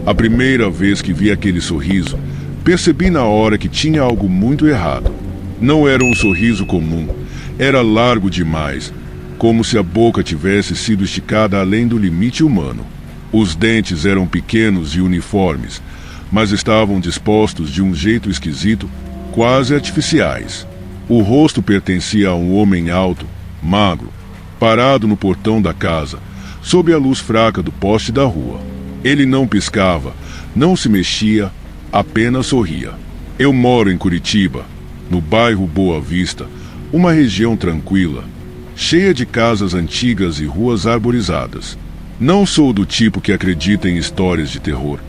A primeira vez que vi aquele sorriso, percebi na hora que tinha algo muito errado. Não era um sorriso comum, era largo demais, como se a boca tivesse sido esticada além do limite humano. Os dentes eram pequenos e uniformes, mas estavam dispostos de um jeito esquisito, quase artificiais. O rosto pertencia a um homem alto, magro, parado no portão da casa, sob a luz fraca do poste da rua. Ele não piscava, não se mexia, apenas sorria. Eu moro em Curitiba, no bairro Boa Vista, uma região tranquila, cheia de casas antigas e ruas arborizadas. Não sou do tipo que acredita em histórias de terror,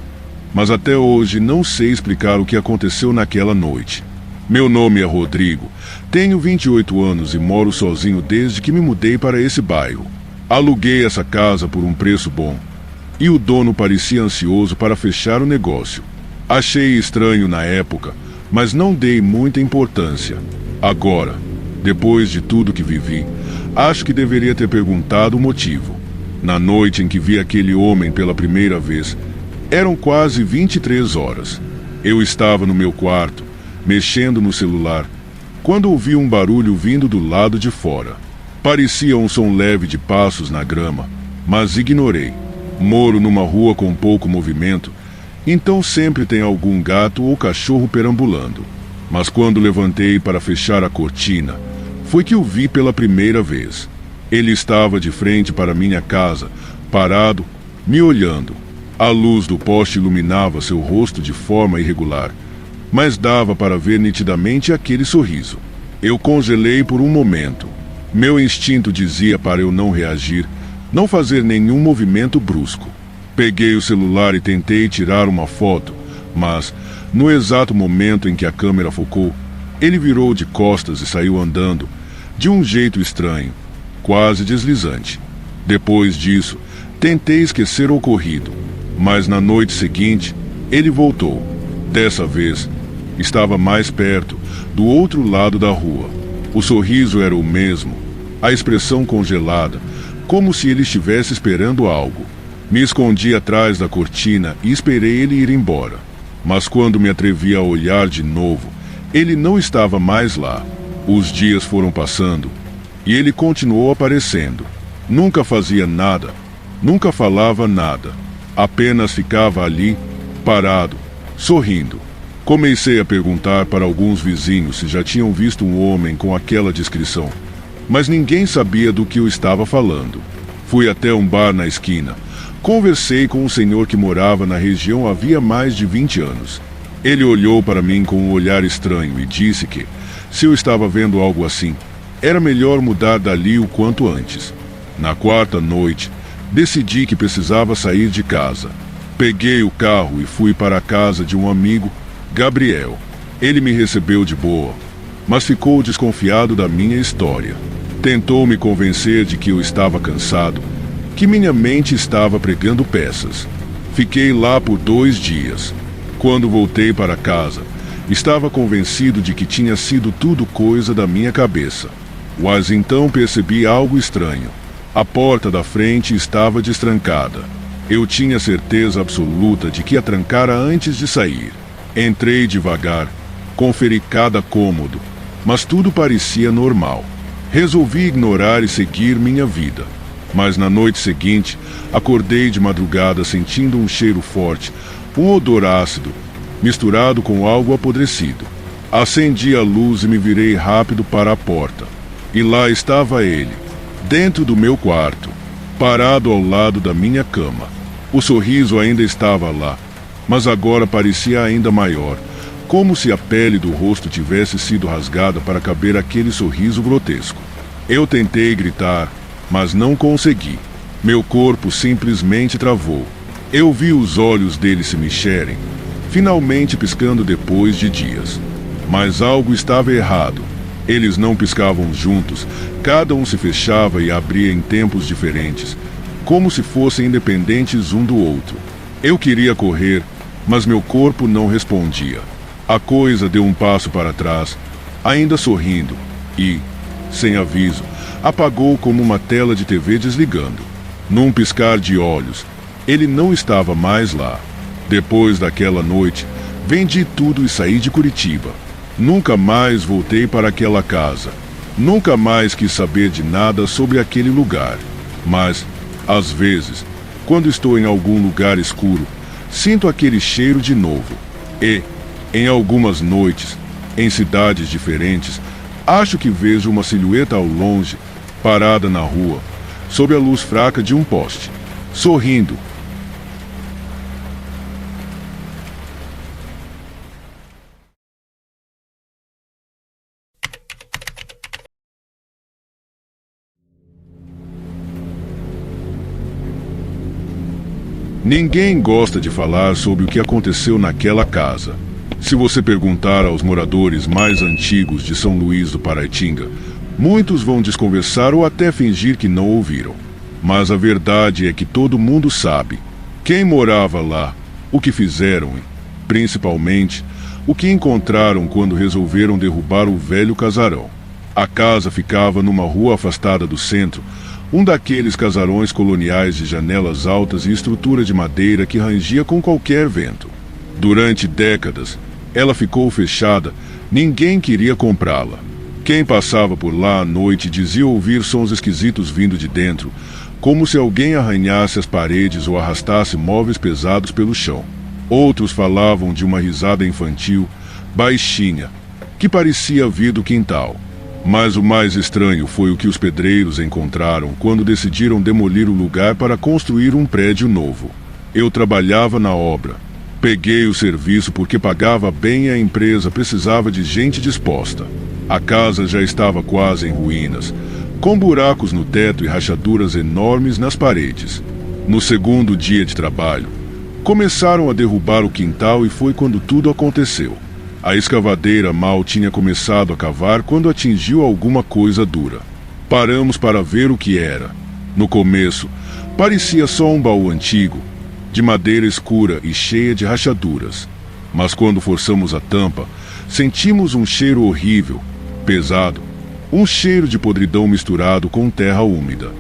mas até hoje não sei explicar o que aconteceu naquela noite. Meu nome é Rodrigo, tenho 28 anos e moro sozinho desde que me mudei para esse bairro. Aluguei essa casa por um preço bom, e o dono parecia ansioso para fechar o negócio. Achei estranho na época, mas não dei muita importância. Agora, depois de tudo que vivi, acho que deveria ter perguntado o motivo. Na noite em que vi aquele homem pela primeira vez, eram quase 23 horas. Eu estava no meu quarto, mexendo no celular, quando ouvi um barulho vindo do lado de fora. Parecia um som leve de passos na grama, mas ignorei. Moro numa rua com pouco movimento, então sempre tem algum gato ou cachorro perambulando. Mas quando levantei para fechar a cortina, foi que o vi pela primeira vez. Ele estava de frente para minha casa, parado, me olhando. A luz do poste iluminava seu rosto de forma irregular, mas dava para ver nitidamente aquele sorriso. Eu congelei por um momento. Meu instinto dizia para eu não reagir, não fazer nenhum movimento brusco. Peguei o celular e tentei tirar uma foto, mas, no exato momento em que a câmera focou, ele virou de costas e saiu andando, de um jeito estranho, quase deslizante. Depois disso, tentei esquecer o ocorrido, mas na noite seguinte, ele voltou. Dessa vez, estava mais perto, do outro lado da rua. O sorriso era o mesmo, a expressão congelada, como se ele estivesse esperando algo. Me escondi atrás da cortina e esperei ele ir embora. Mas quando me atrevi a olhar de novo, ele não estava mais lá. Os dias foram passando e ele continuou aparecendo. Nunca fazia nada, nunca falava nada. Apenas ficava ali, parado, sorrindo. Comecei a perguntar para alguns vizinhos se já tinham visto um homem com aquela descrição, mas ninguém sabia do que eu estava falando. Fui até um bar na esquina. Conversei com um senhor que morava na região havia mais de 20 anos. Ele olhou para mim com um olhar estranho e disse que, se eu estava vendo algo assim, era melhor mudar dali o quanto antes. Na quarta noite, decidi que precisava sair de casa. Peguei o carro e fui para a casa de um amigo, Gabriel. Ele me recebeu de boa, mas ficou desconfiado da minha história. Tentou me convencer de que eu estava cansado, que minha mente estava pregando peças. Fiquei lá por 2 dias. Quando voltei para casa, estava convencido de que tinha sido tudo coisa da minha cabeça. Mas então percebi algo estranho. A porta da frente estava destrancada. Eu tinha certeza absoluta de que a trancara antes de sair. Entrei devagar, conferi cada cômodo, mas tudo parecia normal. Resolvi ignorar e seguir minha vida. Mas na noite seguinte, acordei de madrugada sentindo um cheiro forte, um odor ácido, misturado com algo apodrecido. Acendi a luz e me virei rápido para a porta. E lá estava ele, dentro do meu quarto, parado ao lado da minha cama. O sorriso ainda estava lá, mas agora parecia ainda maior, como se a pele do rosto tivesse sido rasgada para caber aquele sorriso grotesco. Eu tentei gritar, mas não consegui. Meu corpo simplesmente travou. Eu vi os olhos dele se mexerem, finalmente piscando depois de dias. Mas algo estava errado. Eles não piscavam juntos, cada um se fechava e abria em tempos diferentes, como se fossem independentes um do outro. Eu queria correr, mas meu corpo não respondia. A coisa deu um passo para trás, ainda sorrindo, e, sem aviso, apagou como uma tela de TV desligando. Num piscar de olhos, ele não estava mais lá. Depois daquela noite, vendi tudo e saí de Curitiba. Nunca mais voltei para aquela casa. Nunca mais quis saber de nada sobre aquele lugar. Mas, às vezes, quando estou em algum lugar escuro, sinto aquele cheiro de novo. E, em algumas noites, em cidades diferentes, acho que vejo uma silhueta ao longe, parada na rua, sob a luz fraca de um poste, sorrindo. Ninguém gosta de falar sobre o que aconteceu naquela casa. Se você perguntar aos moradores mais antigos de São Luís do Paraitinga, muitos vão desconversar ou até fingir que não ouviram. Mas a verdade é que todo mundo sabe quem morava lá, o que fizeram e, principalmente, o que encontraram quando resolveram derrubar o velho casarão. A casa ficava numa rua afastada do centro, um daqueles casarões coloniais de janelas altas e estrutura de madeira que rangia com qualquer vento. Durante décadas, ela ficou fechada, ninguém queria comprá-la. Quem passava por lá à noite dizia ouvir sons esquisitos vindo de dentro, como se alguém arranhasse as paredes ou arrastasse móveis pesados pelo chão. Outros falavam de uma risada infantil, baixinha, que parecia vir do quintal. Mas o mais estranho foi o que os pedreiros encontraram quando decidiram demolir o lugar para construir um prédio novo. Eu trabalhava na obra. Peguei o serviço porque pagava bem e a empresa precisava de gente disposta. A casa já estava quase em ruínas, com buracos no teto e rachaduras enormes nas paredes. No segundo dia de trabalho, começaram a derrubar o quintal e foi quando tudo aconteceu. A escavadeira mal tinha começado a cavar quando atingiu alguma coisa dura. Paramos para ver o que era. No começo, parecia só um baú antigo, de madeira escura e cheia de rachaduras. Mas quando forçamos a tampa, sentimos um cheiro horrível, pesado, um cheiro de podridão misturado com terra úmida.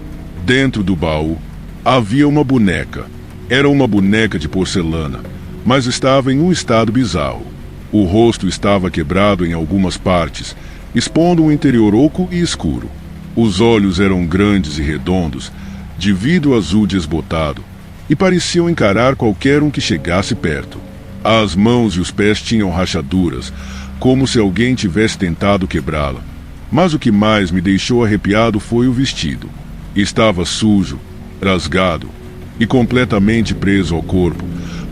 Dentro do baú, havia uma boneca. Era uma boneca de porcelana, mas estava em um estado bizarro. O rosto estava quebrado em algumas partes, expondo um interior oco e escuro. Os olhos eram grandes e redondos, de vidro azul desbotado, e pareciam encarar qualquer um que chegasse perto. As mãos e os pés tinham rachaduras, como se alguém tivesse tentado quebrá-la. Mas o que mais me deixou arrepiado foi o vestido. Estava sujo, rasgado e completamente preso ao corpo,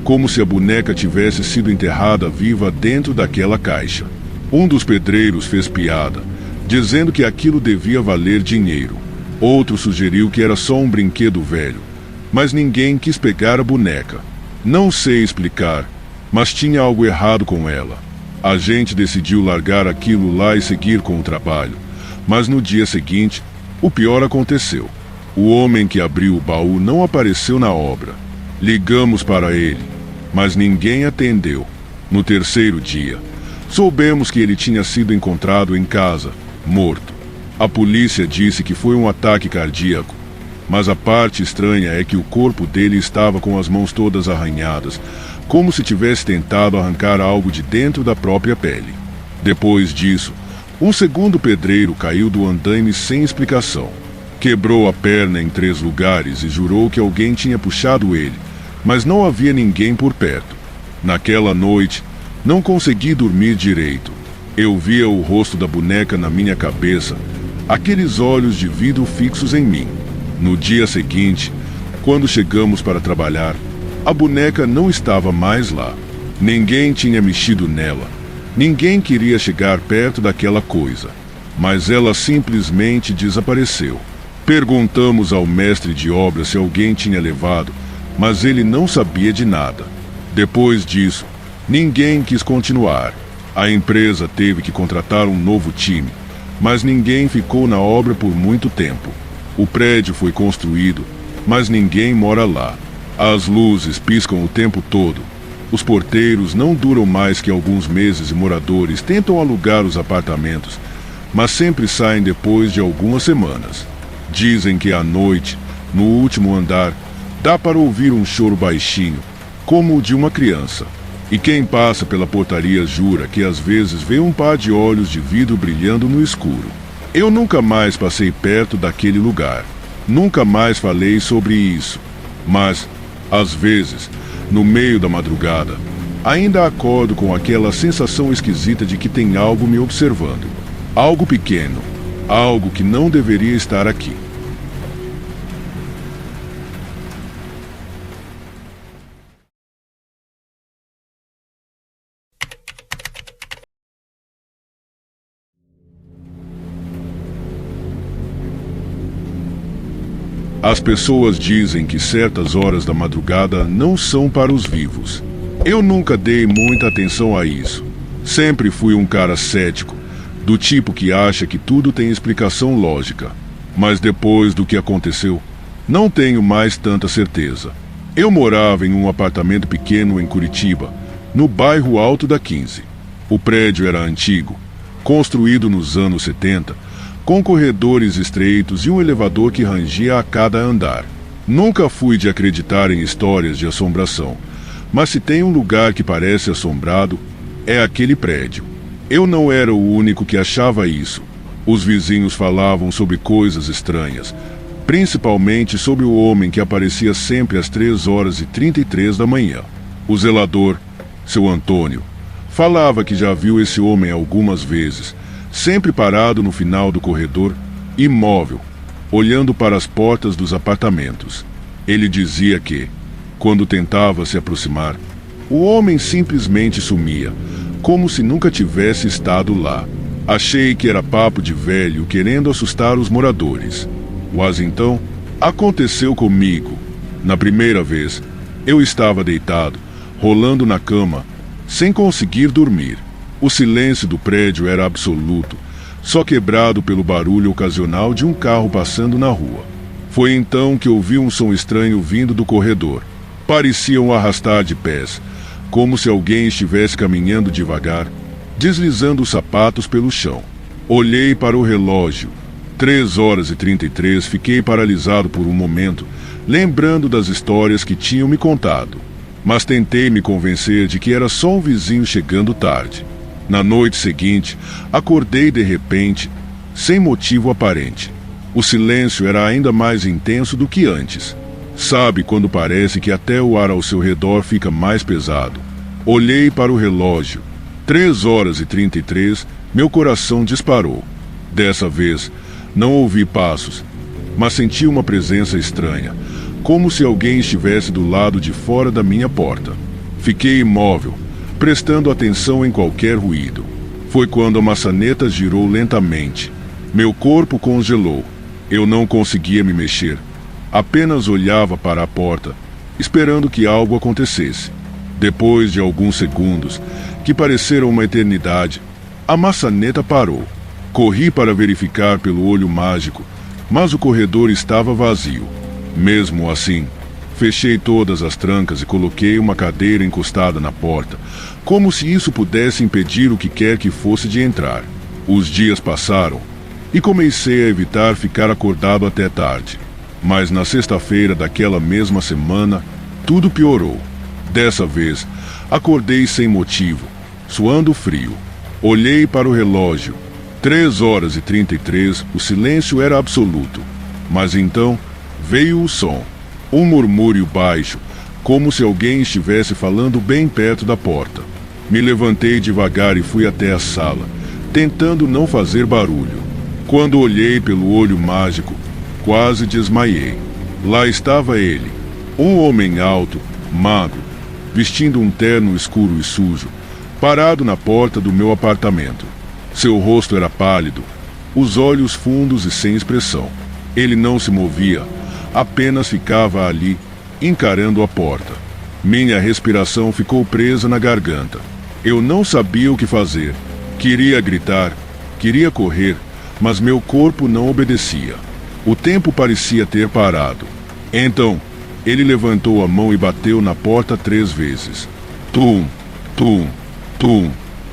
como se a boneca tivesse sido enterrada viva dentro daquela caixa. Um dos pedreiros fez piada, dizendo que aquilo devia valer dinheiro. Outro sugeriu que era só um brinquedo velho, mas ninguém quis pegar a boneca. Não sei explicar, mas tinha algo errado com ela. A gente decidiu largar aquilo lá e seguir com o trabalho. Mas no dia seguinte, o pior aconteceu. O homem que abriu o baú não apareceu na obra. Ligamos para ele, mas ninguém atendeu. No terceiro dia, soubemos que ele tinha sido encontrado em casa, morto. A polícia disse que foi um ataque cardíaco, mas a parte estranha é que o corpo dele estava com as mãos todas arranhadas, como se tivesse tentado arrancar algo de dentro da própria pele. Depois disso, um segundo pedreiro caiu do andaime sem explicação. Quebrou a perna em 3 lugares e jurou que alguém tinha puxado ele, mas não havia ninguém por perto. Naquela noite, não consegui dormir direito. Eu via o rosto da boneca na minha cabeça, aqueles olhos de vidro fixos em mim. No dia seguinte, quando chegamos para trabalhar, a boneca não estava mais lá. Ninguém tinha mexido nela. Ninguém queria chegar perto daquela coisa. Mas ela simplesmente desapareceu. Perguntamos ao mestre de obra se alguém tinha levado, mas ele não sabia de nada. Depois disso, ninguém quis continuar. A empresa teve que contratar um novo time, mas ninguém ficou na obra por muito tempo. O prédio foi construído, mas ninguém mora lá. As luzes piscam o tempo todo. Os porteiros não duram mais que alguns meses e moradores tentam alugar os apartamentos, mas sempre saem depois de algumas semanas. Dizem que à noite, no último andar, dá para ouvir um choro baixinho, como o de uma criança. E quem passa pela portaria jura que às vezes vê um par de olhos de vidro brilhando no escuro. Eu nunca mais passei perto daquele lugar. Nunca mais falei sobre isso. Mas, às vezes, no meio da madrugada, ainda acordo com aquela sensação esquisita de que tem algo me observando. Algo pequeno. Algo que não deveria estar aqui. As pessoas dizem que certas horas da madrugada não são para os vivos. Eu nunca dei muita atenção a isso. Sempre fui um cara cético, do tipo que acha que tudo tem explicação lógica. Mas depois do que aconteceu, não tenho mais tanta certeza. Eu morava em um apartamento pequeno em Curitiba, no bairro Alto da 15. O prédio era antigo, construído nos anos 70, com corredores estreitos e um elevador que rangia a cada andar. Nunca fui de acreditar em histórias de assombração, mas se tem um lugar que parece assombrado, é aquele prédio. Eu não era o único que achava isso. Os vizinhos falavam sobre coisas estranhas, principalmente sobre o homem que aparecia sempre às 3h33 da manhã. O zelador, seu Antônio, falava que já viu esse homem algumas vezes, sempre parado no final do corredor, imóvel, olhando para as portas dos apartamentos. Ele dizia que, quando tentava se aproximar, o homem simplesmente sumia, como se nunca tivesse estado lá. Achei que era papo de velho querendo assustar os moradores. Mas então, aconteceu comigo. Na primeira vez, eu estava deitado, rolando na cama, sem conseguir dormir. O silêncio do prédio era absoluto, só quebrado pelo barulho ocasional de um carro passando na rua. Foi então que ouvi um som estranho vindo do corredor. Parecia um arrastar de pés, como se alguém estivesse caminhando devagar, deslizando os sapatos pelo chão. Olhei para o relógio. 3h33, fiquei paralisado por um momento, lembrando das histórias que tinham me contado. Mas tentei me convencer de que era só um vizinho chegando tarde. Na noite seguinte, acordei de repente, sem motivo aparente. O silêncio era ainda mais intenso do que antes. Sabe quando parece que até o ar ao seu redor fica mais pesado? Olhei para o relógio. 3h33, meu coração disparou. Dessa vez, não ouvi passos, mas senti uma presença estranha, como se alguém estivesse do lado de fora da minha porta. Fiquei imóvel, prestando atenção em qualquer ruído. Foi quando a maçaneta girou lentamente. Meu corpo congelou. Eu não conseguia me mexer. Apenas olhava para a porta, esperando que algo acontecesse. Depois de alguns segundos, que pareceram uma eternidade, a maçaneta parou. Corri para verificar pelo olho mágico, mas o corredor estava vazio. Mesmo assim, fechei todas as trancas e coloquei uma cadeira encostada na porta, como se isso pudesse impedir o que quer que fosse de entrar. Os dias passaram e comecei a evitar ficar acordado até tarde. Mas na sexta-feira daquela mesma semana, tudo piorou. Dessa vez, acordei sem motivo, suando frio. Olhei para o relógio. 3h33, o silêncio era absoluto. Mas então, veio o som. Um murmúrio baixo, como se alguém estivesse falando bem perto da porta. Me levantei devagar e fui até a sala, tentando não fazer barulho. Quando olhei pelo olho mágico, quase desmaiei. Lá estava ele, um homem alto, magro, vestindo um terno escuro e sujo, parado na porta do meu apartamento. Seu rosto era pálido, os olhos fundos e sem expressão. Ele não se movia, apenas ficava ali, encarando a porta. Minha respiração ficou presa na garganta. Eu não sabia o que fazer. Queria gritar, queria correr, mas meu corpo não obedecia. O tempo parecia ter parado. Então, ele levantou a mão e bateu na porta 3 vezes. Tum, tum, tum.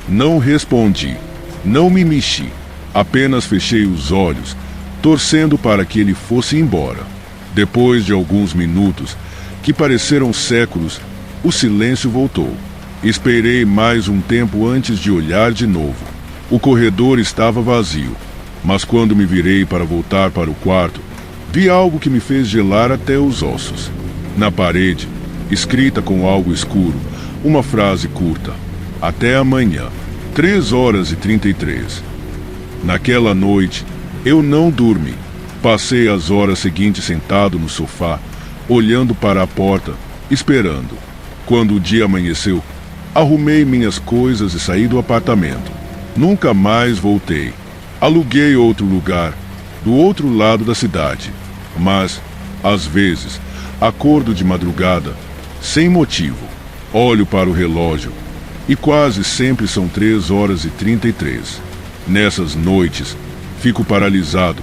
Não respondi. Não me mexi. Apenas fechei os olhos, torcendo para que ele fosse embora. Depois de alguns minutos, que pareceram séculos, O silêncio voltou. Esperei mais um tempo antes de olhar de novo. O corredor estava vazio, mas quando me virei para voltar para o quarto, vi algo que me fez gelar até os ossos. Na parede, escrita com algo escuro, uma frase curta: até amanhã, 3h33. Naquela noite, eu não dormi. Passei as horas seguintes sentado no sofá, olhando para a porta, esperando. Quando o dia amanheceu, arrumei minhas coisas e saí do apartamento. Nunca mais voltei. Aluguei outro lugar, do outro lado da cidade. Mas, às vezes, acordo de madrugada, sem motivo. Olho para o relógio e quase sempre são 3h33. Nessas noites, fico paralisado,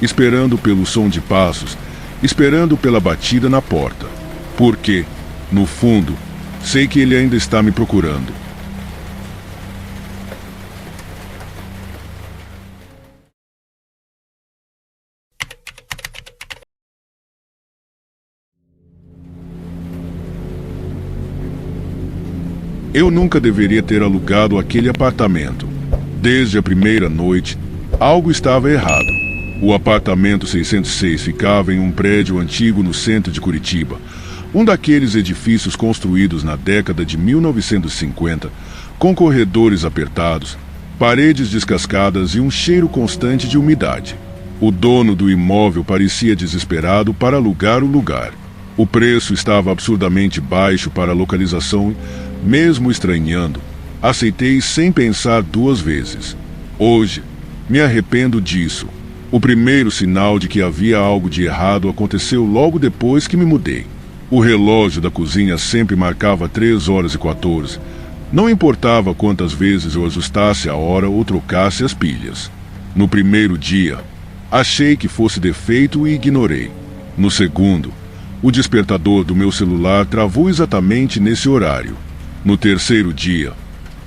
esperando pelo som de passos, esperando pela batida na porta. Porque, no fundo, sei que ele ainda está me procurando. Eu nunca deveria ter alugado aquele apartamento. Desde a primeira noite, algo estava errado. O apartamento 606 ficava em um prédio antigo no centro de Curitiba, um daqueles edifícios construídos na década de 1950, com corredores apertados, paredes descascadas e um cheiro constante de umidade. O dono do imóvel parecia desesperado para alugar o lugar. O preço estava absurdamente baixo para a localização. Mesmo estranhando, aceitei sem pensar duas vezes. Hoje, me arrependo disso. O primeiro sinal de que havia algo de errado aconteceu logo depois que me mudei. O relógio da cozinha sempre marcava 3h14. Não importava quantas vezes eu ajustasse a hora ou trocasse as pilhas. No primeiro dia, achei que fosse defeito e ignorei. No segundo, o despertador do meu celular travou exatamente nesse horário. No terceiro dia,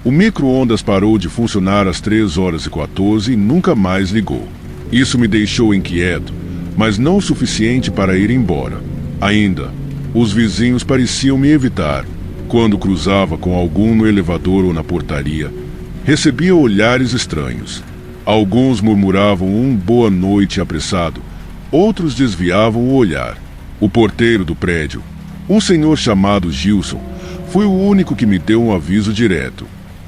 o micro-ondas parou de funcionar às 3h14 e nunca mais ligou. Isso me deixou inquieto, mas não o suficiente para ir embora. Ainda, os vizinhos pareciam me evitar. Quando cruzava com algum no elevador ou na portaria, recebia olhares estranhos. Alguns murmuravam um boa noite apressado, outros desviavam o olhar. O porteiro do prédio, um senhor chamado Gilson, foi o único que me deu um aviso direto.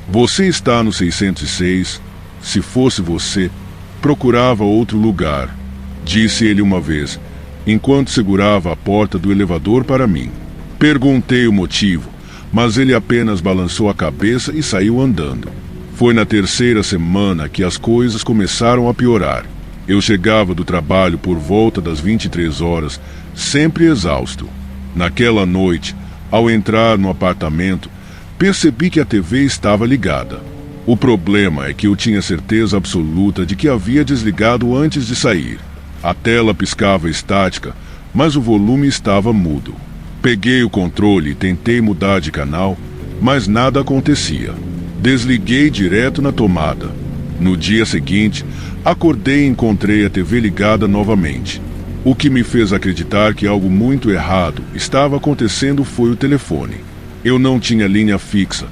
Você está no 606. Se fosse você, procurava outro lugar, disse ele uma vez, enquanto segurava a porta do elevador para mim. Perguntei o motivo, mas ele apenas balançou a cabeça e saiu andando. Foi na terceira semana que as coisas começaram a piorar. Eu chegava do trabalho por volta das 23 horas, sempre exausto. Naquela noite, ao entrar no apartamento, percebi que a TV estava ligada. O problema é que eu tinha certeza absoluta de que havia desligado antes de sair. A tela piscava estática, mas o volume estava mudo. Peguei o controle e tentei mudar de canal, mas nada acontecia. Desliguei direto na tomada. No dia seguinte, acordei e encontrei a TV ligada novamente. O que me fez acreditar que algo muito errado estava acontecendo foi o telefone. Eu não tinha linha fixa,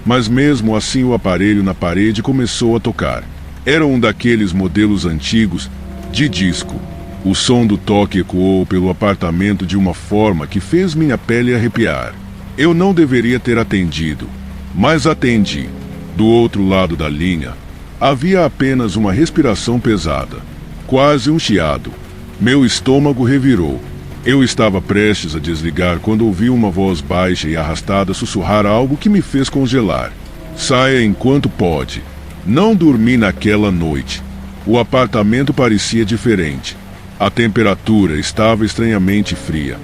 mas mesmo assim o aparelho na parede começou a tocar. Era um daqueles modelos antigos, de disco. O som do toque ecoou pelo apartamento de uma forma que fez minha pele arrepiar. Eu não deveria ter atendido, mas atendi. Do outro lado da linha, havia apenas uma respiração pesada, quase um chiado. Meu estômago revirou. Eu estava prestes a desligar quando ouvi uma voz baixa e arrastada sussurrar algo que me fez congelar. Saia enquanto pode. Não dormi naquela noite. O apartamento parecia diferente. A temperatura estava estranhamente fria,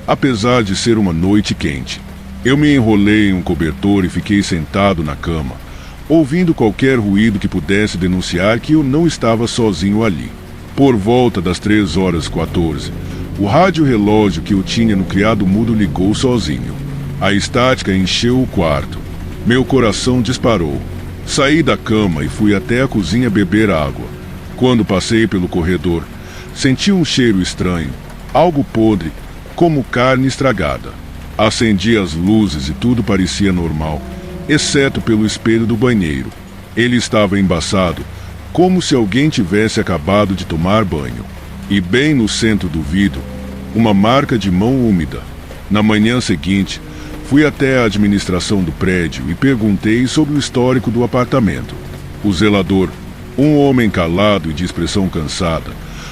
apesar de ser uma noite quente. Eu me enrolei em um cobertor e fiquei sentado na cama, ouvindo qualquer ruído que pudesse denunciar que eu não estava sozinho ali. Por volta das 3h14, o rádio-relógio que eu tinha no criado mudo ligou sozinho. A estática encheu o quarto. Meu coração disparou. Saí da cama e fui até a cozinha beber água. Quando passei pelo corredor, senti um cheiro estranho, algo podre, como carne estragada. Acendi as luzes e tudo parecia normal, exceto pelo espelho do banheiro. Ele estava embaçado, como se alguém tivesse acabado de tomar banho. E bem no centro do vidro, uma marca de mão úmida. Na manhã seguinte, fui até a administração do prédio e perguntei sobre o histórico do apartamento. O zelador, um homem calado e de expressão cansada,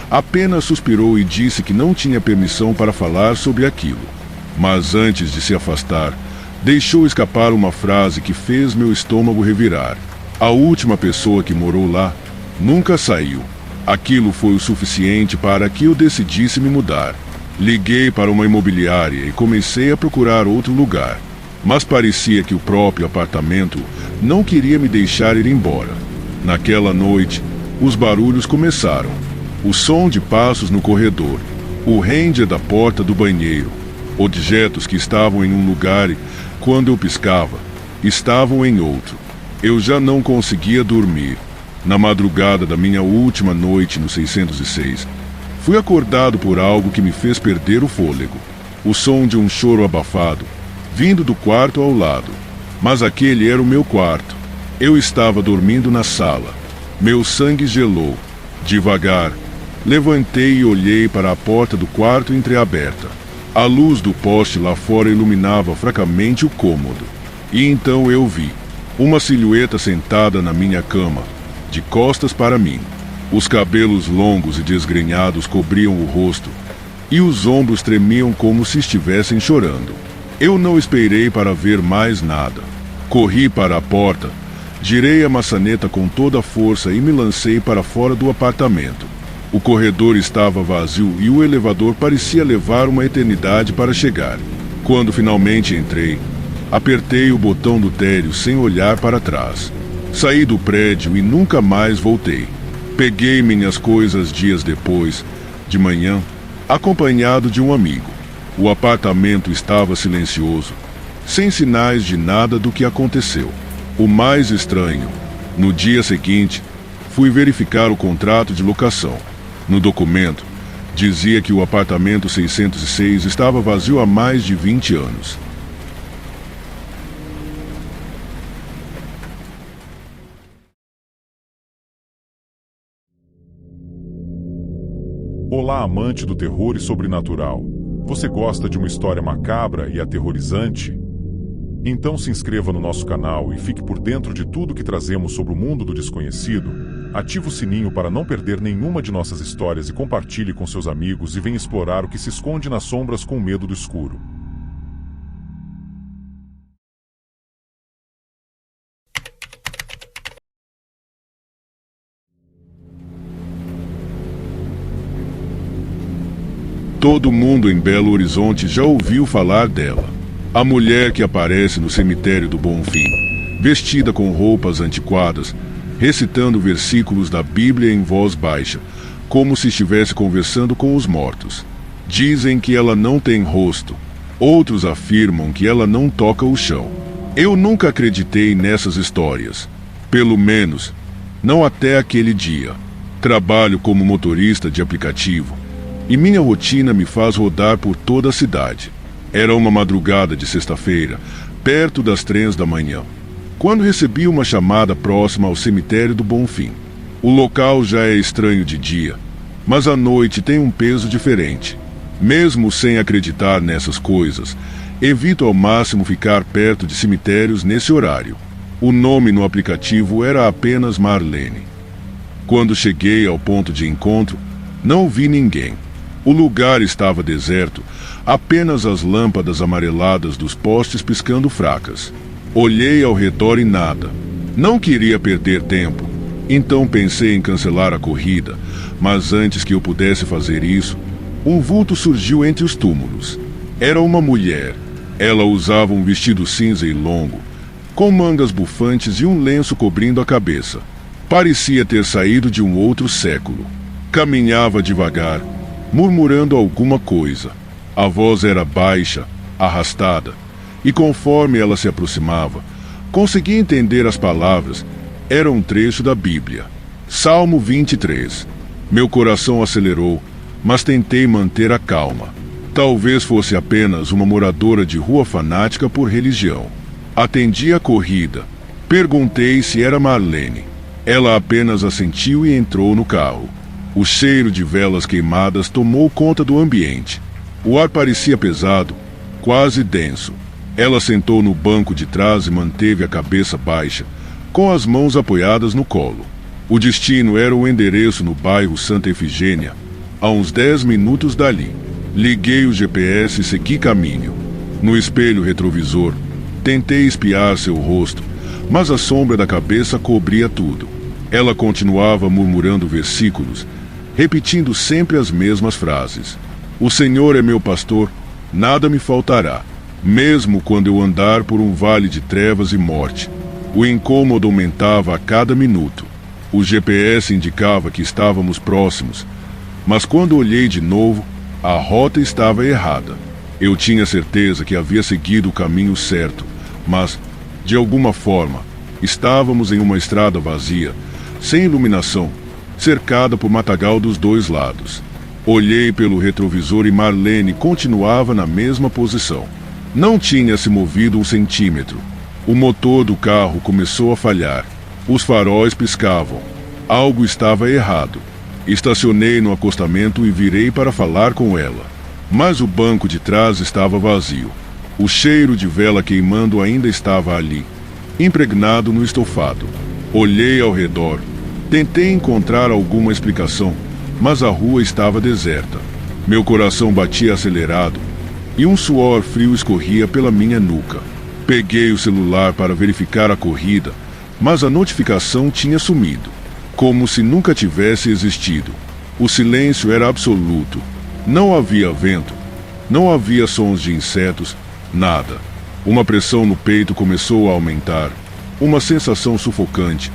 apenas suspirou e disse que não tinha permissão para falar sobre aquilo. Mas antes de se afastar, deixou escapar uma frase que fez meu estômago revirar. A última pessoa que morou lá nunca saiu. Aquilo foi o suficiente para que eu decidisse me mudar. Liguei para uma imobiliária e comecei a procurar outro lugar. Mas parecia que o próprio apartamento não queria me deixar ir embora. Naquela noite, os barulhos começaram. O som de passos no corredor, o ranger da porta do banheiro, objetos que estavam em um lugar e, quando eu piscava, estavam em outro. Eu já não conseguia dormir. Na madrugada da minha última noite no 606, fui acordado por algo que me fez perder o fôlego. O som de um choro abafado, vindo do quarto ao lado. Mas aquele era o meu quarto. Eu estava dormindo na sala. Meu sangue gelou. Devagar, levantei e olhei para a porta do quarto entreaberta. A luz do poste lá fora iluminava fracamente o cômodo. E então eu vi uma silhueta sentada na minha cama, de costas para mim. Os cabelos longos e desgrenhados cobriam o rosto, e os ombros tremiam como se estivessem chorando. Eu não esperei para ver mais nada. Corri para a porta, girei a maçaneta com toda a força e me lancei para fora do apartamento. O corredor estava vazio e o elevador parecia levar uma eternidade para chegar. Quando finalmente entrei, apertei o botão do térreo sem olhar para trás. Saí do prédio e nunca mais voltei. Peguei minhas coisas dias depois, de manhã, acompanhado de um amigo. O apartamento estava silencioso, sem sinais de nada do que aconteceu. O mais estranho, no dia seguinte, fui verificar o contrato de locação. No documento, dizia que o apartamento 606 estava vazio há mais de 20 anos. Olá, amante do terror e sobrenatural. Você gosta de uma história macabra e aterrorizante? Então se inscreva no nosso canal e fique por dentro de tudo que trazemos sobre o mundo do desconhecido. Ative o sininho para não perder nenhuma de nossas histórias e compartilhe com seus amigos e venha explorar o que se esconde nas sombras com medo do escuro. Todo mundo em Belo Horizonte já ouviu falar dela. A mulher que aparece no cemitério do Bonfim, vestida com roupas antiquadas, recitando versículos da Bíblia em voz baixa, como se estivesse conversando com os mortos. Dizem que ela não tem rosto. Outros afirmam que ela não toca o chão. Eu nunca acreditei nessas histórias. Pelo menos, não até aquele dia. Trabalho como motorista de aplicativo e minha rotina me faz rodar por toda a cidade. Era uma madrugada de sexta-feira, perto das 3 da manhã, quando recebi uma chamada próxima ao cemitério do Bonfim. O local já é estranho de dia, mas à noite tem um peso diferente. Mesmo sem acreditar nessas coisas, evito ao máximo ficar perto de cemitérios nesse horário. O nome no aplicativo era apenas Marlene. Quando cheguei ao ponto de encontro, não vi ninguém. O lugar estava deserto, apenas as lâmpadas amareladas dos postes piscando fracas. Olhei ao redor e nada. Não queria perder tempo, então pensei em cancelar a corrida, mas antes que eu pudesse fazer isso, um vulto surgiu entre os túmulos. Era uma mulher. Ela usava um vestido cinza e longo, com mangas bufantes e um lenço cobrindo a cabeça. Parecia ter saído de um outro século. Caminhava devagar, murmurando alguma coisa. A voz era baixa, arrastada, e conforme ela se aproximava, consegui entender as palavras. Era um trecho da Bíblia. Salmo 23. Meu coração acelerou, mas tentei manter a calma. Talvez fosse apenas uma moradora de rua fanática por religião. Atendi a corrida. Perguntei se era Marlene. Ela apenas assentiu e entrou no carro. O cheiro de velas queimadas tomou conta do ambiente. O ar parecia pesado, quase denso. Ela sentou no banco de trás e manteve a cabeça baixa, com as mãos apoiadas no colo. O destino era o endereço no bairro Santa Efigênia, a uns 10 minutos dali. Liguei o GPS e segui caminho. No espelho retrovisor, tentei espiar seu rosto, mas a sombra da cabeça cobria tudo. Ela continuava murmurando versículos, repetindo sempre as mesmas frases. O Senhor é meu pastor, nada me faltará. Mesmo quando eu andar por um vale de trevas e morte, o incômodo aumentava a cada minuto. O GPS indicava que estávamos próximos, mas quando olhei de novo, a rota estava errada. Eu tinha certeza que havia seguido o caminho certo, mas, de alguma forma, estávamos em uma estrada vazia, sem iluminação, cercada por matagal dos dois lados. Olhei pelo retrovisor e Marlene continuava na mesma posição. Não tinha se movido 1 centímetro. O motor do carro começou a falhar. Os faróis piscavam. Algo estava errado. Estacionei no acostamento e virei para falar com ela. Mas o banco de trás estava vazio. O cheiro de vela queimando ainda estava ali, impregnado no estofado. Olhei ao redor. Tentei encontrar alguma explicação, mas a rua estava deserta. Meu coração batia acelerado e um suor frio escorria pela minha nuca. Peguei o celular para verificar a corrida, mas a notificação tinha sumido, como se nunca tivesse existido. O silêncio era absoluto. Não havia vento, não havia sons de insetos, nada. Uma pressão no peito começou a aumentar, uma sensação sufocante,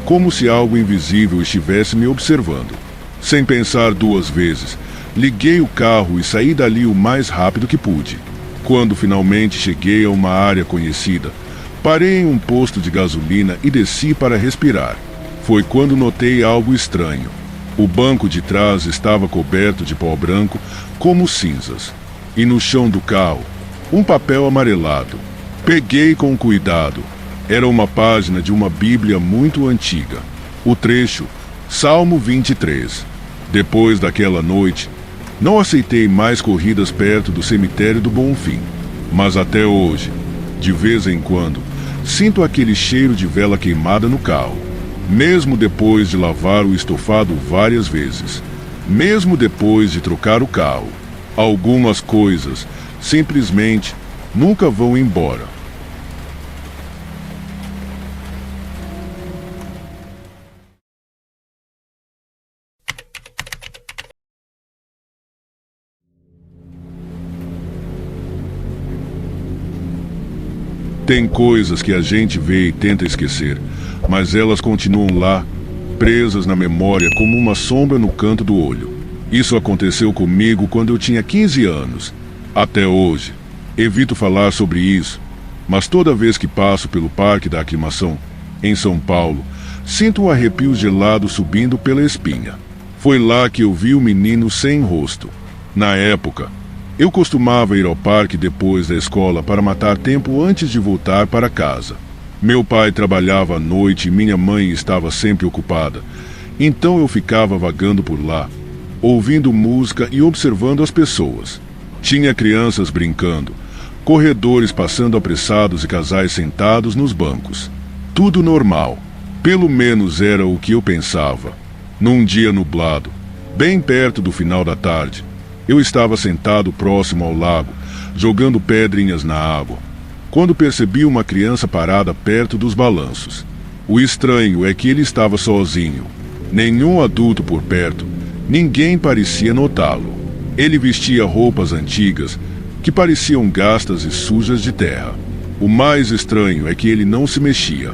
como se algo invisível estivesse me observando. Sem pensar 2 vezes, liguei o carro e saí dali o mais rápido que pude. Quando finalmente cheguei a uma área conhecida, parei em um posto de gasolina e desci para respirar. Foi quando notei algo estranho. O banco de trás estava coberto de pó branco, como cinzas. E no chão do carro, um papel amarelado. Peguei com cuidado. Era uma página de uma Bíblia muito antiga. O trecho, Salmo 23. Depois daquela noite, não aceitei mais corridas perto do cemitério do Bonfim. Mas até hoje, de vez em quando, sinto aquele cheiro de vela queimada no carro. Mesmo depois de lavar o estofado várias vezes. Mesmo depois de trocar o carro. Algumas coisas, simplesmente, nunca vão embora. Tem coisas que a gente vê e tenta esquecer, mas elas continuam lá, presas na memória como uma sombra no canto do olho. Isso aconteceu comigo quando eu tinha 15 anos. Até hoje, evito falar sobre isso, mas toda vez que passo pelo Parque da Aclimação, em São Paulo, sinto um arrepio gelado subindo pela espinha. Foi lá que eu vi o menino sem rosto. Na época, eu costumava ir ao parque depois da escola para matar tempo antes de voltar para casa. Meu pai trabalhava à noite e minha mãe estava sempre ocupada, então eu ficava vagando por lá, ouvindo música e observando as pessoas. Tinha crianças brincando, corredores passando apressados e casais sentados nos bancos. Tudo normal. Pelo menos era o que eu pensava. Num dia nublado, bem perto do final da tarde, eu estava sentado próximo ao lago, jogando pedrinhas na água, quando percebi uma criança parada perto dos balanços. O estranho é que ele estava sozinho. Nenhum adulto por perto. Ninguém parecia notá-lo. Ele vestia roupas antigas, que pareciam gastas e sujas de terra. O mais estranho é que ele não se mexia.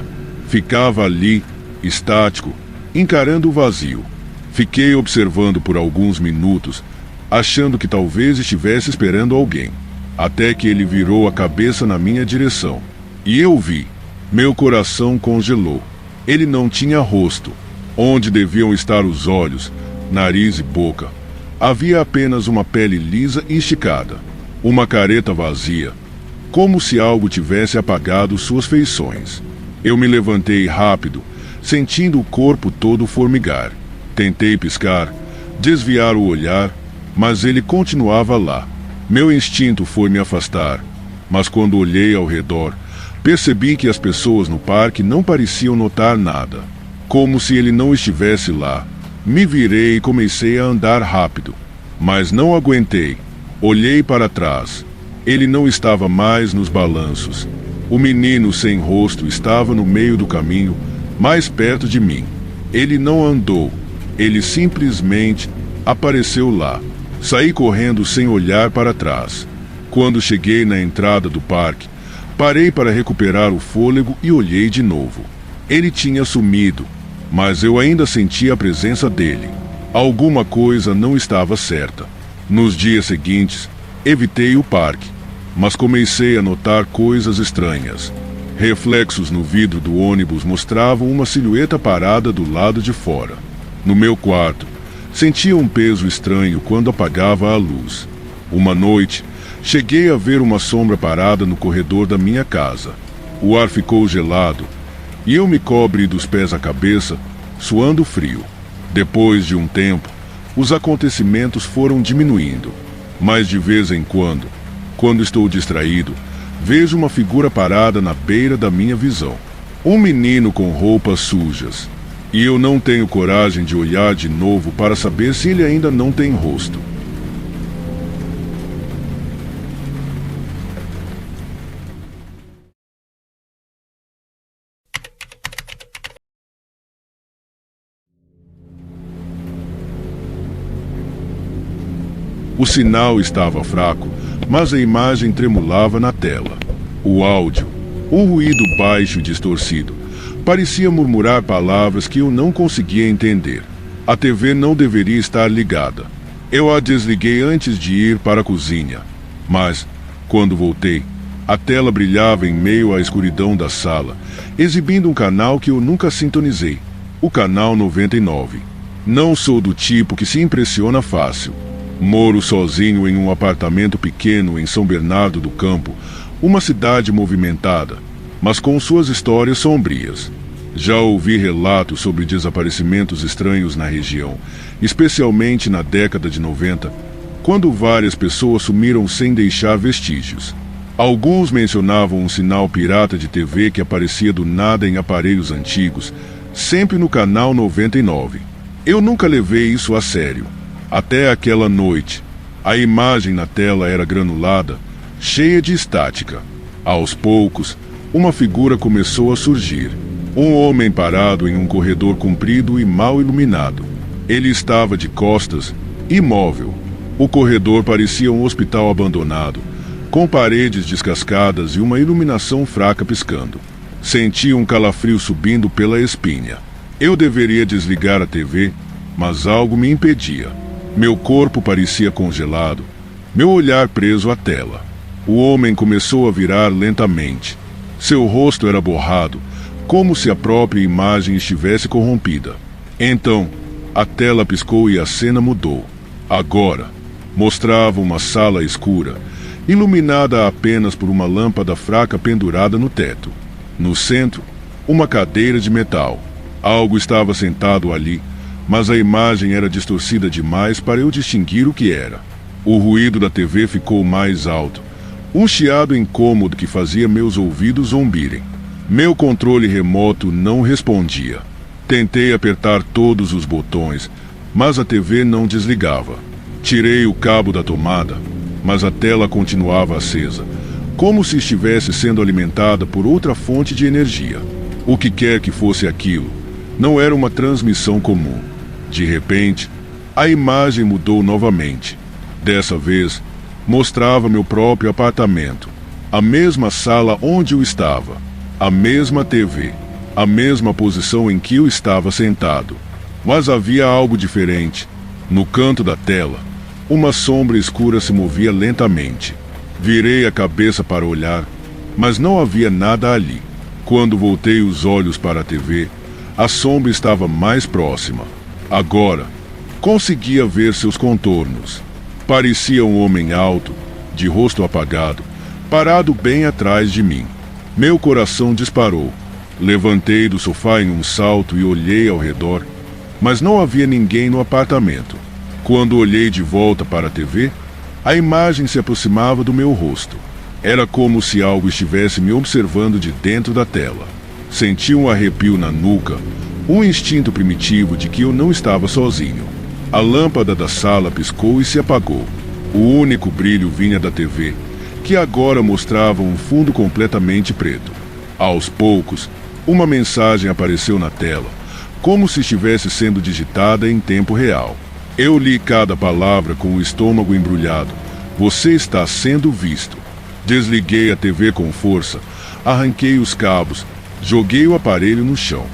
Ficava ali, estático, encarando o vazio. Fiquei observando por alguns minutos, achando que talvez estivesse esperando alguém, até que ele virou a cabeça na minha direção. E eu vi. Meu coração congelou. Ele não tinha rosto. Onde deviam estar os olhos, nariz e boca, Havia apenas uma pele lisa e esticada, uma careta vazia, como se algo tivesse apagado suas feições. Eu me levantei rápido, sentindo o corpo todo formigar. Tentei piscar, desviar o olhar, mas ele continuava lá. Meu instinto foi me afastar, mas quando olhei ao redor, percebi que as pessoas no parque não pareciam notar nada, como se ele não estivesse lá. Me virei e comecei a andar rápido, mas não aguentei. Olhei para trás. Ele não estava mais nos balanços. O menino sem rosto estava no meio do caminho, mais perto de mim. Ele não andou, ele simplesmente apareceu lá. Saí correndo sem olhar para trás. Quando cheguei na entrada do parque, parei para recuperar o fôlego e olhei de novo. Ele tinha sumido, mas eu ainda sentia a presença dele. Alguma coisa não estava certa. Nos dias seguintes, evitei o parque, mas comecei a notar coisas estranhas. Reflexos no vidro do ônibus mostravam uma silhueta parada do lado de fora. No meu quarto, sentia um peso estranho quando apagava a luz. Uma noite, cheguei a ver uma sombra parada no corredor da minha casa. O ar ficou gelado e eu me cobri dos pés à cabeça, suando frio. Depois de um tempo, os acontecimentos foram diminuindo, mas de vez em quando estou distraído, vejo uma figura parada na beira da minha visão. Um menino com roupas sujas. E eu não tenho coragem de olhar de novo para saber se ele ainda não tem rosto. O sinal estava fraco, mas a imagem tremulava na tela. O áudio, um ruído baixo e distorcido, parecia murmurar palavras que eu não conseguia entender. A TV não deveria estar ligada. Eu a desliguei antes de ir para a cozinha. Mas, quando voltei, a tela brilhava em meio à escuridão da sala, exibindo um canal que eu nunca sintonizei, o canal 99. Não sou do tipo que se impressiona fácil. Moro sozinho em um apartamento pequeno em São Bernardo do Campo, uma cidade movimentada, mas com suas histórias sombrias. Já ouvi relatos sobre desaparecimentos estranhos na região, especialmente na década de 90, quando várias pessoas sumiram sem deixar vestígios. Alguns mencionavam um sinal pirata de TV que aparecia do nada em aparelhos antigos, sempre no canal 99. Eu nunca levei isso a sério. Até aquela noite, a imagem na tela era granulada, cheia de estática. Aos poucos, uma figura começou a surgir. Um homem parado em um corredor comprido e mal iluminado. Ele estava de costas, imóvel. O corredor parecia um hospital abandonado, com paredes descascadas e uma iluminação fraca piscando. Senti um calafrio subindo pela espinha. Eu deveria desligar a TV, mas algo me impedia. Meu corpo parecia congelado, meu olhar preso à tela. O homem começou a virar lentamente. Seu rosto era borrado, como se a própria imagem estivesse corrompida. Então, a tela piscou e a cena mudou. Agora, mostrava uma sala escura, iluminada apenas por uma lâmpada fraca pendurada no teto. No centro, uma cadeira de metal. Algo estava sentado ali, mas a imagem era distorcida demais para eu distinguir o que era. O ruído da TV ficou mais alto, um chiado incômodo que fazia meus ouvidos zombirem. Meu controle remoto não respondia. Tentei apertar todos os botões, mas a TV não desligava. Tirei o cabo da tomada, mas a tela continuava acesa, como se estivesse sendo alimentada por outra fonte de energia. O que quer que fosse aquilo, não era uma transmissão comum. De repente, a imagem mudou novamente. Dessa vez, mostrava meu próprio apartamento, a mesma sala onde eu estava, a mesma TV, a mesma posição em que eu estava sentado. Mas havia algo diferente. No canto da tela, uma sombra escura se movia lentamente. Virei a cabeça para olhar, mas não havia nada ali. Quando voltei os olhos para a TV, a sombra estava mais próxima. Agora, Conseguia ver seus contornos. Parecia um homem alto, de rosto apagado, parado bem atrás de mim. Meu coração disparou. Levantei do sofá em um salto e olhei ao redor, mas não havia ninguém no apartamento. Quando olhei de volta para a TV, a imagem se aproximava do meu rosto. Era como se algo estivesse me observando de dentro da tela. Senti um arrepio na nuca, um instinto primitivo de que eu não estava sozinho. A lâmpada da sala piscou e se apagou. O único brilho vinha da TV, que agora mostrava um fundo completamente preto. Aos poucos, uma mensagem apareceu na tela, como se estivesse sendo digitada em tempo real. Eu li cada palavra com o estômago embrulhado. Você está sendo visto. Desliguei a TV com força, arranquei os cabos, joguei o aparelho no chão.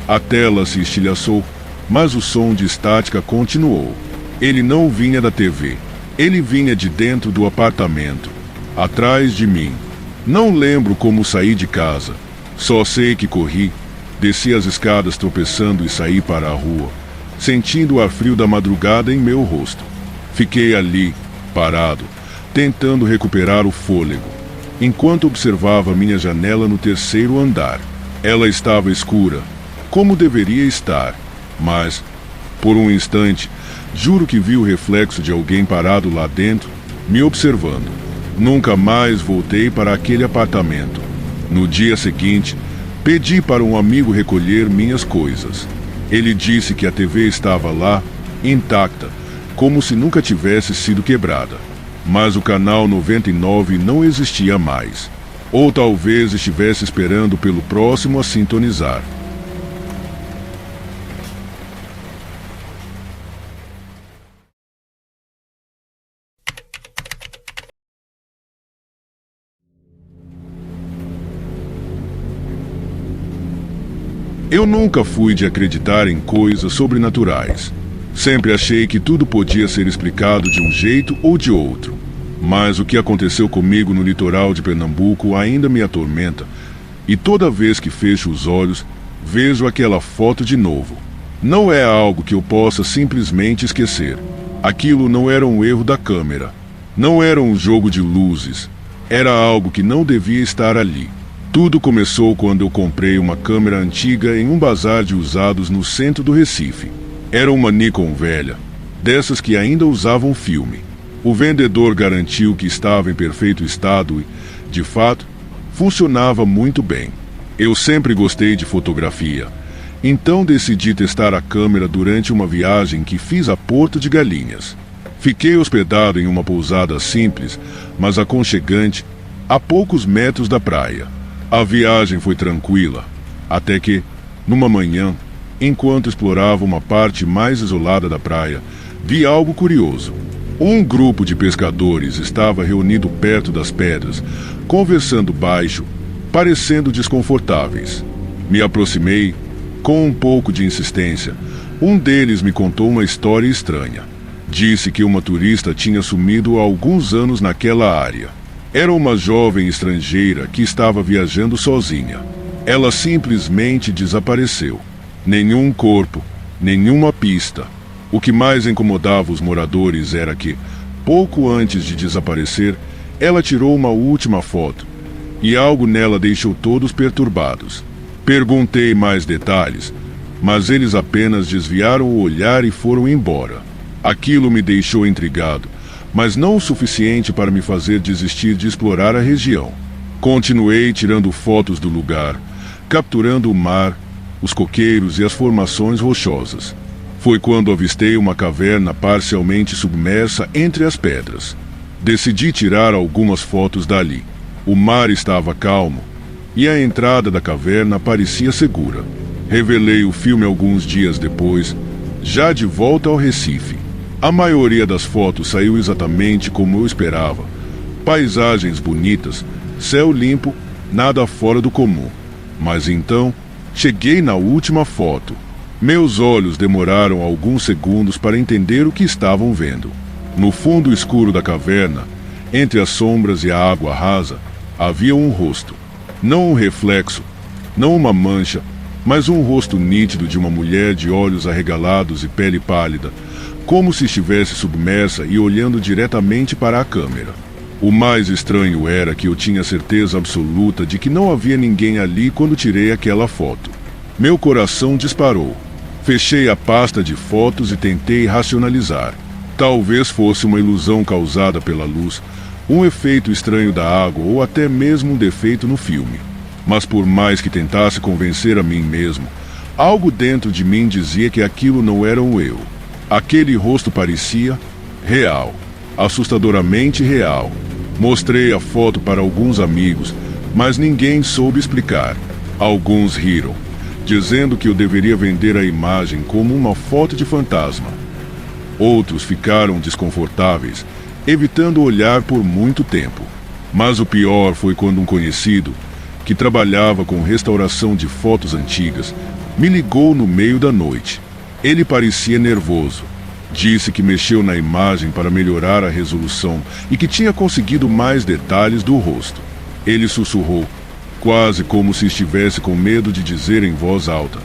A tela se estilhaçou, mas o som de estática continuou. Ele não vinha da TV. Ele vinha de dentro do apartamento, atrás de mim. Não lembro como saí de casa. Só sei que corri, desci as escadas tropeçando e saí para a rua, sentindo o ar frio da madrugada em meu rosto. Fiquei ali, parado, tentando recuperar o fôlego, enquanto observava minha janela no terceiro andar. Ela estava escura, como deveria estar, mas, por um instante, juro que vi o reflexo de alguém parado lá dentro, me observando. Nunca mais voltei para aquele apartamento. No dia seguinte, pedi para um amigo recolher minhas coisas. Ele disse que a TV estava lá, intacta, como se nunca tivesse sido quebrada. Mas o canal 99 não existia mais. Ou talvez estivesse esperando pelo próximo a sintonizar. Eu nunca fui de acreditar em coisas sobrenaturais. Sempre achei que tudo podia ser explicado de um jeito ou de outro. Mas o que aconteceu comigo no litoral de Pernambuco ainda me atormenta, e toda vez que fecho os olhos, vejo aquela foto de novo. Não é algo que eu possa simplesmente esquecer. Aquilo não era um erro da câmera. Não era um jogo de luzes. Era algo que não devia estar ali. Tudo começou quando eu comprei uma câmera antiga em um bazar de usados no centro do Recife. Era uma Nikon velha, dessas que ainda usavam filme. O vendedor garantiu que estava em perfeito estado e, de fato, funcionava muito bem. Eu sempre gostei de fotografia, então decidi testar a câmera durante uma viagem que fiz a Porto de Galinhas. Fiquei hospedado em uma pousada simples, mas aconchegante, a poucos metros da praia. A viagem foi tranquila, até que, numa manhã, enquanto explorava uma parte mais isolada da praia, vi algo curioso. Um grupo de pescadores estava reunido perto das pedras, conversando baixo, parecendo desconfortáveis. Me aproximei, com um pouco de insistência. Um deles me contou uma história estranha. Disse que uma turista tinha sumido há alguns anos naquela área. Era uma jovem estrangeira que estava viajando sozinha. Ela simplesmente desapareceu. Nenhum corpo, nenhuma pista. O que mais incomodava os moradores era que, pouco antes de desaparecer, ela tirou uma última foto, e algo nela deixou todos perturbados. Perguntei mais detalhes, mas eles apenas desviaram o olhar e foram embora. Aquilo me deixou intrigado, mas não o suficiente para me fazer desistir de explorar a região. Continuei tirando fotos do lugar, capturando o mar, os coqueiros e as formações rochosas. Foi quando avistei uma caverna parcialmente submersa entre as pedras. Decidi tirar algumas fotos dali. O mar estava calmo e a entrada da caverna parecia segura. Revelei o filme alguns dias depois, já de volta ao Recife. A maioria das fotos saiu exatamente como eu esperava. Paisagens bonitas, céu limpo, nada fora do comum. Mas então, cheguei na última foto. Meus olhos demoraram alguns segundos para entender o que estavam vendo. No fundo escuro da caverna, entre as sombras e a água rasa, havia um rosto. Não um reflexo, não uma mancha, mas um rosto nítido de uma mulher de olhos arregalados e pele pálida, como se estivesse submersa e olhando diretamente para a câmera. O mais estranho era que eu tinha certeza absoluta de que não havia ninguém ali quando tirei aquela foto. Meu coração disparou. Fechei a pasta de fotos e tentei racionalizar. Talvez fosse uma ilusão causada pela luz, um efeito estranho da água ou até mesmo um defeito no filme. Mas por mais que tentasse convencer a mim mesmo, algo dentro de mim dizia que aquilo não era o eu. Aquele rosto parecia real, assustadoramente real. Mostrei a foto para alguns amigos, mas ninguém soube explicar. Alguns riram, dizendo que eu deveria vender a imagem como uma foto de fantasma. Outros ficaram desconfortáveis, evitando olhar por muito tempo. Mas o pior foi quando um conhecido, que trabalhava com restauração de fotos antigas, me ligou no meio da noite. Ele parecia nervoso. Disse que mexeu na imagem para melhorar a resolução e que tinha conseguido mais detalhes do rosto. Ele sussurrou, quase como se estivesse com medo de dizer em voz alta.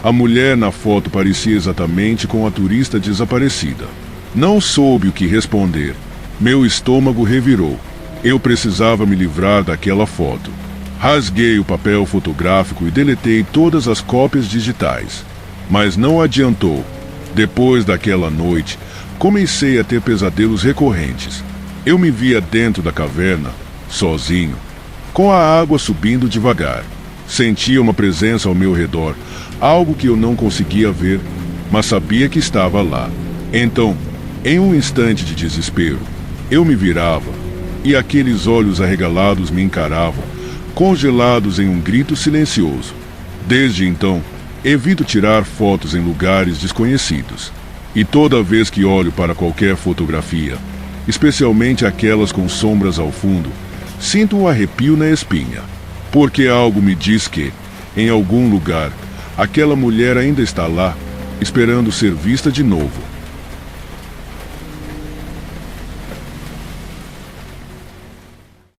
A mulher na foto parecia exatamente com a turista desaparecida. Não soube o que responder. Meu estômago revirou. Eu precisava me livrar daquela foto. Rasguei o papel fotográfico e deletei todas as cópias digitais. Mas não adiantou. Depois daquela noite, comecei a ter pesadelos recorrentes. Eu me via dentro da caverna, sozinho, com a água subindo devagar. Sentia uma presença ao meu redor, algo que eu não conseguia ver, mas sabia que estava lá. Então, em um instante de desespero, eu me virava, e aqueles olhos arregalados me encaravam, congelados em um grito silencioso. Desde então, evito tirar fotos em lugares desconhecidos. E toda vez que olho para qualquer fotografia, especialmente aquelas com sombras ao fundo, sinto um arrepio na espinha. Porque algo me diz que, em algum lugar, aquela mulher ainda está lá, esperando ser vista de novo.